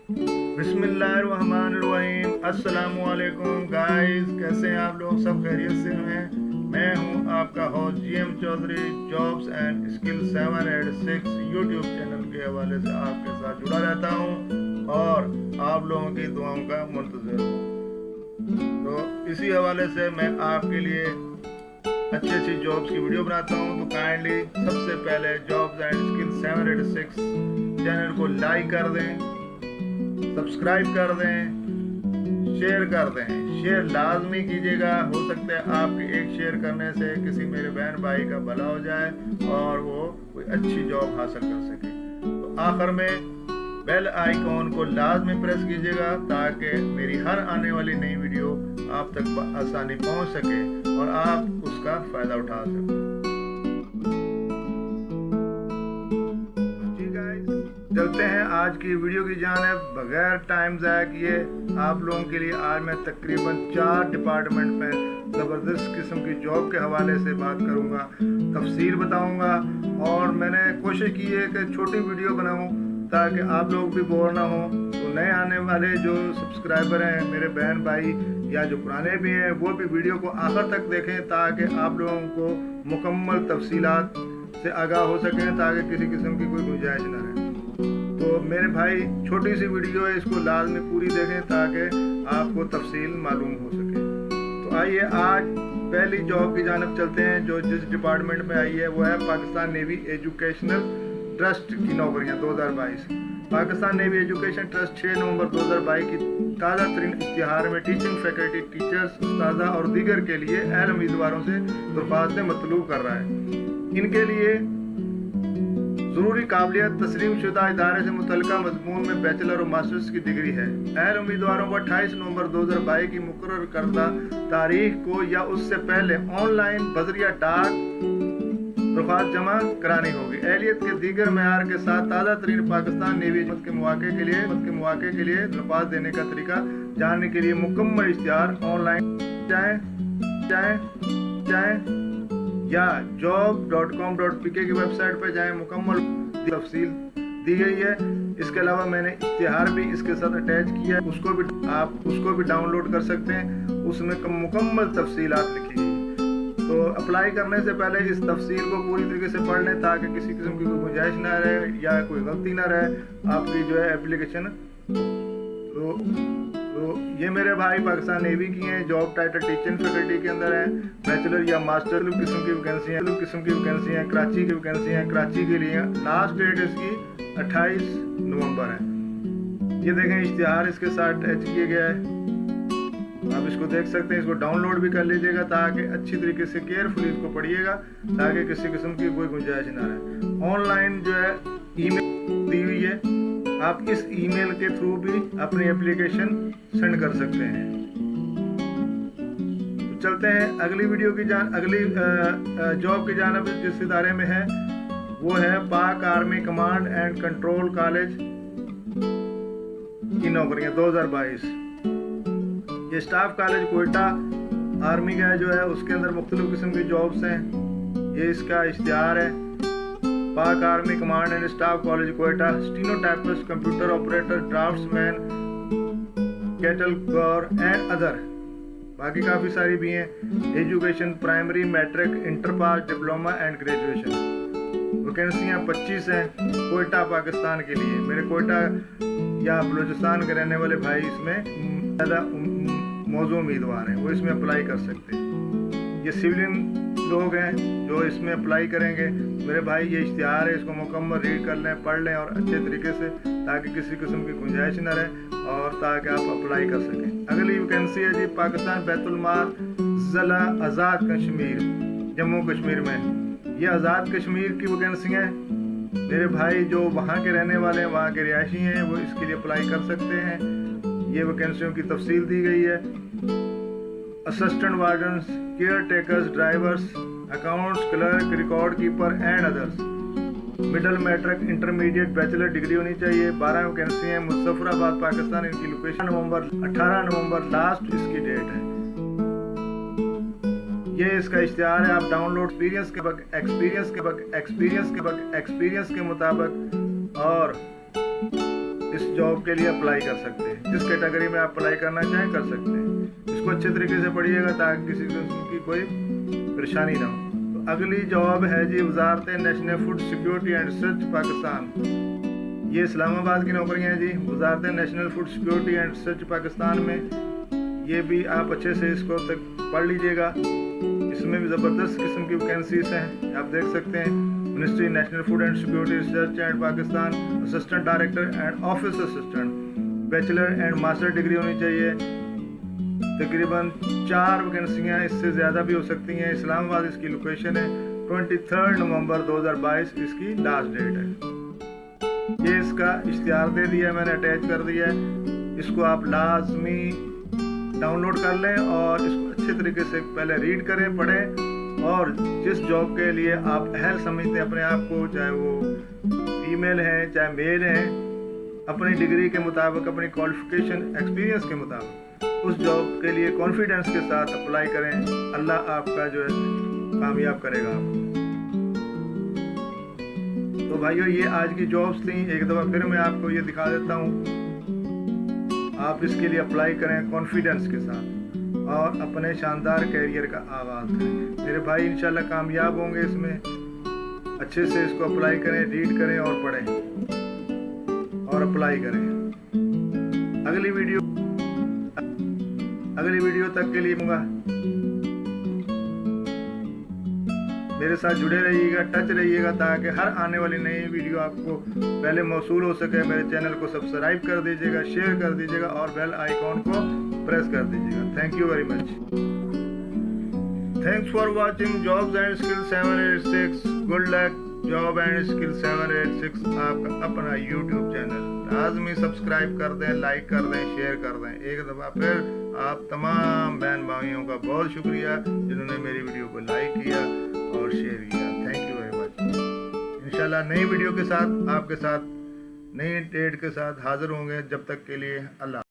बिस्मिल्लाहिर्रहमानिर्रहीम। अस्सलामुअलैकुम गाइस, कैसे हैं आप लोग? सब खैरियत से हैं? मैं हूं आपका host GM Chaudhry. Jobs and skill 786 YouTube channel के हवाले से आपके साथ जुड़ा रहता हूं और आप लोगों की दुआओं का मुंतज़िर हूं। तो इसी हवाले से मैं आपके लिए अच्छी अच्छी जॉब्स की वीडियो बनाता हूं। तो काइंडली सबसे पहले जॉब्स एंड स्किल 786 चैनल को लाइक कर दें, सब्सक्राइब कर दें, शेयर कर दें। शेयर लाजमी कीजिएगा। हो सकता है आपके एक शेयर करने से किसी मेरे बहन भाई का भला हो जाए और वो कोई अच्छी जॉब हासिल कर सके। तो आखिर में बेल आइकॉन को लाजमी प्रेस कीजिएगा ताकि मेरी हर आने वाली नई वीडियो आप तक आसानी पहुंच सके और आप उसका फ़ायदा उठा सकें। चलते हैं आज की वीडियो की जानिब। बगैर टाइम ज़ाया किए आप लोगों के लिए आज मैं तकरीबन 4 डिपार्टमेंट में ज़बरदस्त किस्म की जॉब के हवाले से बात करूंगा, तफसील बताऊंगा। और मैंने कोशिश की है कि छोटी वीडियो बनाऊं ताकि आप लोग भी बोर ना हो। तो नए आने वाले जो सब्सक्राइबर हैं, मेरे बहन भाई या जो पुराने भी हैं, वो भी वीडियो को आखिर तक देखें ताकि आप लोगों को मुकम्मल तफसीलात से आगाह हो सकें, ताकि किसी किस्म की कोई गुंजाइश ना रहे। तो मेरे भाई, छोटी सी वीडियो है, इसको लाजमी पूरी देखें ताकि आपको तफसील मालूम हो सके। तो आइए आज पहली जॉब की जानिब चलते हैं जो जिस डिपार्टमेंट में आई है वो है पाकिस्तान नेवी एजुकेशनल ट्रस्ट की नौकरियां 2022। पाकिस्तान नेवी एजुकेशन ट्रस्ट 6 नवंबर 2022 की ताज़ा तरीन इश्तिहार में टीचिंग फैकल्टी, टीचर्स, उस्तादा और दीगर के लिए अहल उम्मीदवारों से दरख्वास्तें मतलूब कर रहा है। इनके लिए ज़रूरी काबिलियत तस्लीम शुदा इदारे से मुतल्लिका मज़मून में बैचलर और मास्टर्स की डिग्री है। अहल उम्मीदवारों को 28 नवंबर 2022 की मुकर्रर करदा तारीख को या उससे पहले ऑनलाइन बजरिया डाक दरख्वास्त जमा करानी होगी। एहलियत के दीगर मेयार के साथ ताज़ा तरीन पाकिस्तान नेवी के मौके के लिए दरख्वास्त देने का तरीका जानने के लिए मुकम्मल इश्तिहार ऑनलाइन जाएं या job.com.pk की वेबसाइट पर जाएं। मुकम्मल तफसील दी गई है। इसके अलावा मैंने इश्तिहार भी इसके साथ अटैच किया है, उसको भी डाउनलोड कर सकते हैं। उसमें मुकम्मल तफसीलात लिखी गई। तो अप्लाई करने से पहले इस तफसील को पूरी तरीके से पढ़ लें ताकि किसी किस्म की कोई गुंजाइश ना रहे या कोई गलती ना रहे आपकी जो है एप्लीकेशन। तो ये मेरे भाई पाकिस्तान नेवी की हैं। जॉब टाइटल टीचिंग फैकल्टी के अंदर है। बैचलर या मास्टर किस्म की वैकेंसी हैं। कराची की वैकेंसी हैं। कराची के लिए लास्ट डेट इसकी 28 नवंबर है। ये देखें इश्तिहार इसके साथ अटैच किया गया है, आप इसको देख सकते हैं। इसको डाउनलोड भी कर लीजिएगा ताकि अच्छी तरीके से केयरफुली इसको पढ़िएगा ताकि किसी किस्म की कोई गुंजाइश ना रहे। ऑनलाइन जो है ईमेल दी हुई है, आप इस ईमेल के थ्रू भी अपनी एप्लीकेशन सेंड कर सकते हैं। तो चलते हैं अगली जॉब की जानिब। जिस इदारे में है वो है Pak army command and control college की नौकरियां 2022। ये स्टाफ कॉलेज कोयटा आर्मी का जो है, उसके अंदर मुख्तलिफ किस्म की जॉब्स हैं। ये इसका इश्तिहार है। Pak army command and staff college Quetta, stenotypist, computer operator, draftsman, कैटल गौर एंड अदर। बाकी काफ़ी सारी भी हैं। Education primary, matric, inter pass, diploma and graduation. वैकेंसियाँ 25 हैं कोयटा पाकिस्तान के लिए। मेरे कोयटा या बलूचिस्तान के रहने वाले भाई इसमें ज़्यादा मौजूद उम्मीदवार हैं, वो इसमें अप्लाई कर सकते हैं। ये सिविलियन लोग हैं जो इसमें अप्लाई करेंगे। मेरे भाई ये इश्तिहार है, इसको मुकम्मल रीड कर लें, पढ़ लें और अच्छे तरीके से, ताकि किसी किस्म की गुंजाइश न रहे और ताकि आप अप्लाई कर सकें। अगली वैकेंसी है जी पाकिस्तान बैतुल माल ज़िला आज़ाद कश्मीर, जम्मू कश्मीर में। ये आज़ाद कश्मीर की वैकेंसी है। मेरे भाई जो वहाँ के रहने वाले हैं, वहाँ के रिहायशी हैं, वो इसके लिए अप्लाई कर सकते हैं। ये वैकेंसियों की तफसील दी गई है। Assistant wardens, caretakers, drivers, accounts clerk, record keeper and others. Middle matric, intermediate, bachelor degree होनी चाहिए। 12 वैकेंसी हैं। मुजफ्फराबाद पाकिस्तान। इनकी लोकेशन 18 नवंबर लास्ट इसकी डेट है। ये इसका इश्तिहार है। आप डाउनलोड एक्सपीरियंस के मुताबिक और इस जॉब के लिए अप्लाई कर सकते हैं। जिस कैटेगरी में आप अप्लाई करना चाहें कर सकते हैं। इसको अच्छे तरीके से पढ़िएगा ताकि किसी किस्म की कोई परेशानी ना हो। तो अगली जॉब है जी वजारत national food security and research Pakistan. ये इस्लामाबाद की नौकरियाँ हैं जी, वजारत national food security and research Pakistan में। ये भी आप अच्छे से इसको तक पढ़ लीजिएगा। इसमें भी ज़बरदस्त किस्म की वैकेंसीज हैं, आप देख सकते हैं। Ministry national food and security research and Pakistan, assistant director and office assistant, bachelor and master degree होनी चाहिए। तकरीबन 4 वैकेंसियाँ, इससे ज़्यादा भी हो सकती हैं। इस्लामाबाद इसकी लोकेशन है। 23 नवंबर 2022 इसकी लास्ट डेट है। ये इसका इश्तिहार दे दिया है, मैंने अटैच कर दिया है। इसको आप लाजमी डाउनलोड कर लें और इसको अच्छे तरीके से पहले रीड करें, पढ़ें। और जिस जॉब के लिए आप अहल समझते हैं अपने आप को, चाहे वो फीमेल है चाहे मेल है, अपनी डिग्री के मुताबिक, अपनी क्वालिफिकेशन एक्सपीरियंस के मुताबिक उस जॉब के लिए कॉन्फिडेंस के साथ अप्लाई करें। अल्लाह आपका जो है कामयाब करेगा आपको। तो भाइयों, ये आज की जॉब्स थी। एक दफ़ा फिर मैं आपको ये दिखा देता हूँ। आप इसके लिए अप्लाई करें कॉन्फिडेंस के साथ और अपने शानदार कैरियर का आगाज़ करें। मेरे भाई इंशाल्लाह कामयाब होंगे इसमें। अच्छे से इसको अप्लाई करें, रीड करें और पढ़ें और अप्लाई करें। अगली वीडियो तक के लिए मेरे साथ जुड़े रहिएगा, टच रहिएगा, ताकि हर आने वाली नई वीडियो आपको पहले मौसूल हो सके। मेरे चैनल को सब्सक्राइब कर दीजिएगा, शेयर कर दीजिएगा और बेल आइकॉन को प्रेस कर दीजिएगा। Thank you very much. Thanks for watching jobs and skill 786। Good luck job and skill 786, आपका अपना यूट्यूब चैनल। लाजमी सब्सक्राइब कर दें, लाइक कर दें, शेयर कर दें। एक दफ़ा फिर आप तमाम बहन भाइयों का बहुत शुक्रिया जिन्होंने मेरी वीडियो को लाइक किया और शेयर किया। Thank you very much. इंशाल्लाह नई वीडियो के साथ, आपके साथ नई डेट के साथ हाजिर होंगे। जब तक के लिए अल्लाह।